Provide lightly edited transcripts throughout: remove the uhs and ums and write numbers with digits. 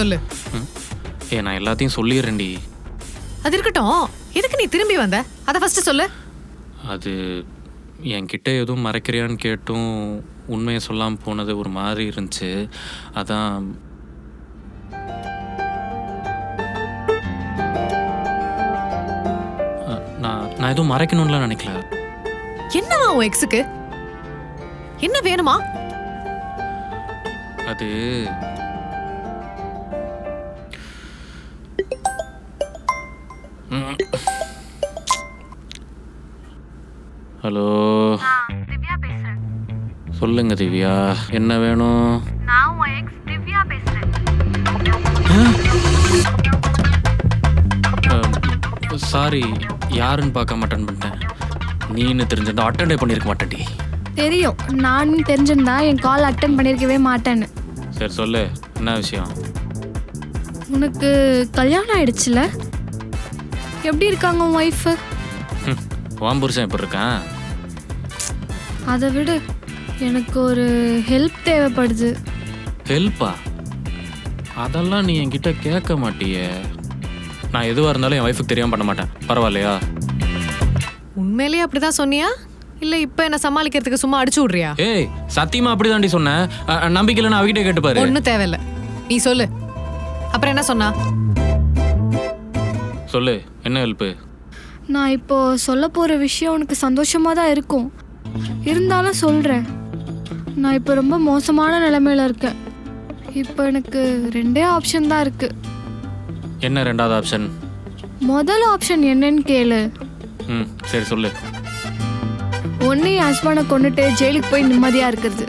சொல்லு. நான் எல்லாத்தையும் சொல்லிடுறேன்டி. அது இருக்கட்டும், எதுக்கு நீ திரும்பி வந்த? அதை ஃபர்ஸ்ட் சொல்லு. அது என்கிட்ட எதுவும் மறைக்கிறியான்னு கேட்டும் உண்மையை சொல்லாமல் போனது ஒரு மாதிரி இருந்துச்சு. அதான் நான் எதுவும் மறைக்கணும்லாம் நினைக்கல. என்னவா உன் எக்ஸுக்கு என்ன வேணுமா? அது ஹலோ திவ்யா பேசுறேன். சொல்லுங்க திவ்யா, என்ன வேணும்? நான் உன் எக்ஸ் திவ்யா பேசுறேன். சாரி, யாருன்னு பார்க்க அட்டன் பண்ணிட்டேன். நீன்னு தெரிஞ்சிருந்தா அட்டெண்டே பண்ணியிருக்க மாட்டேன்டி. தெரியும், நான் தெரிஞ்சிருந்தா என் கால் அட்டன் பண்ணியிருக்கவே மாட்டேன்னு. சரி சொல்லு, என்ன விஷயம்? உனக்கு கல்யாணம் ஆயிடுச்சுல? எப்படி இருக்காங்க உன் ஒய்ஃபு? உன் புருஷன் எப்படி இருக்கான்? அதை விடு, எனக்கு ஒரு ஹெல்ப் தேவைப்படுது. ஹெல்ப்பா? அதெல்லாம் நீ என்கிட்ட கேட்க மாட்டியே. நான் எதுவாக இருந்தாலும் என் ஒய்ஃபுக்கு தெரியாமல் பண்ண மாட்டேன். பரவாயில்லையா? உண்மையிலேயே அப்படிதான் சொன்னியா, இல்ல இப்ப என்ன சமாளிக்கிறதுக்கு சும்மா அடிச்சு விடுறியா? ஏய், சத்தியமா அப்படிதாண்டி சொன்னேன். நம்பிக்கையில் நான் அவகிட்ட கேட்டுப்பாரு. ஒன்னும் தேவையில்ல, நீ சொல்லு. அப்புறம் என்ன சொன்னா? சொல்லு, என்ன ஹெல்ப்பு? நான் இப்போ சொல்ல போகிற விஷயம் உனக்கு சந்தோஷமாக தான் இருக்கும், இருந்தாலும் சொல்கிறேன். நான் இப்போ ரொம்ப மோசமான நிலைமையில் இருக்கேன். இப்போ எனக்கு ரெண்டே ஆப்ஷன் தான் இருக்குது. என்ன ரெண்டாவது ஆப்ஷன்? முதல் ஆப்ஷன் என்னன்னு கேளு. சரி சொல்லு. ஒன்று என் ஹஸ்பண்டை கொண்டுட்டு ஜெயிலுக்கு போய் நிம்மதியாக இருக்கிறது.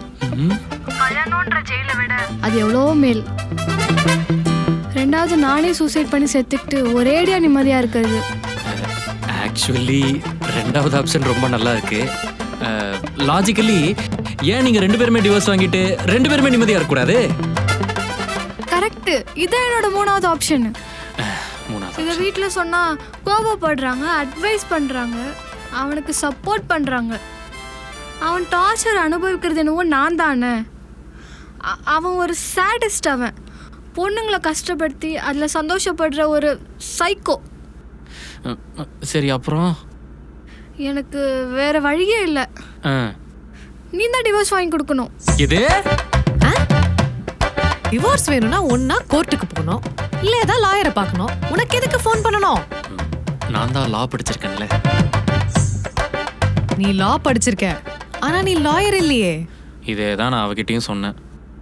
கல்யாணம்ன்ற ஜெயிலை விட அது எவ்வளோ மேல். ரெண்டாவது நானே சூசைட் பண்ணி செத்துக்கிட்டு ஒரேடியாக நிம்மதியாக இருக்கிறது. ஆக்சுவலி ரெண்டாவது ஆப்ஷன் ரொம்ப நல்லா இருக்கு. லாஜிக்கலி ஏன் நீங்கள் ரெண்டு பேருமே டிவோர்ஸ் வாங்கிட்டு ரெண்டு பேருமே நிம்மதியாக இருக்கக்கூடாது? கரெக்டு, இதான் என்னோட மூணாவது ஆப்ஷன். இதை மூணாவது வீட்டில் சொன்னால் கோபப்படுறாங்க, அட்வைஸ் பண்ணுறாங்க, அவனுக்கு சப்போர்ட் பண்ணுறாங்க. அவன் டார்ச்சர் அனுபவிக்கிறது என்னவோ நான் தானே. அவன் ஒரு சேடிஸ்ட். அவன் பொண்ணுங்களை கஷ்டப்படுத்தி அதில் சந்தோஷப்படுற ஒரு சைக்கோ. சரி, அப்புறம்? எனக்கு வேற வழியே இல்லை. நீ தான் டிவோர்ஸ் வாங்கி கொடுக்கணும். இது டிவோர்ஸ் வேணும்னா ஒன்னா கோர்ட்டுக்கு போகணும், இல்ல ஏதாவது லாயரை பார்க்கணும். உனக்கு எதுக்கு ஃபோன் பண்ணணும்? நான் தான் லா படிச்சிருக்கேன்ல. நீ லா படிச்சிருக்க, ஆனா நீ லாயர் இல்லையே. இதே தான் நான் அவகிட்டையும் சொன்னேன்.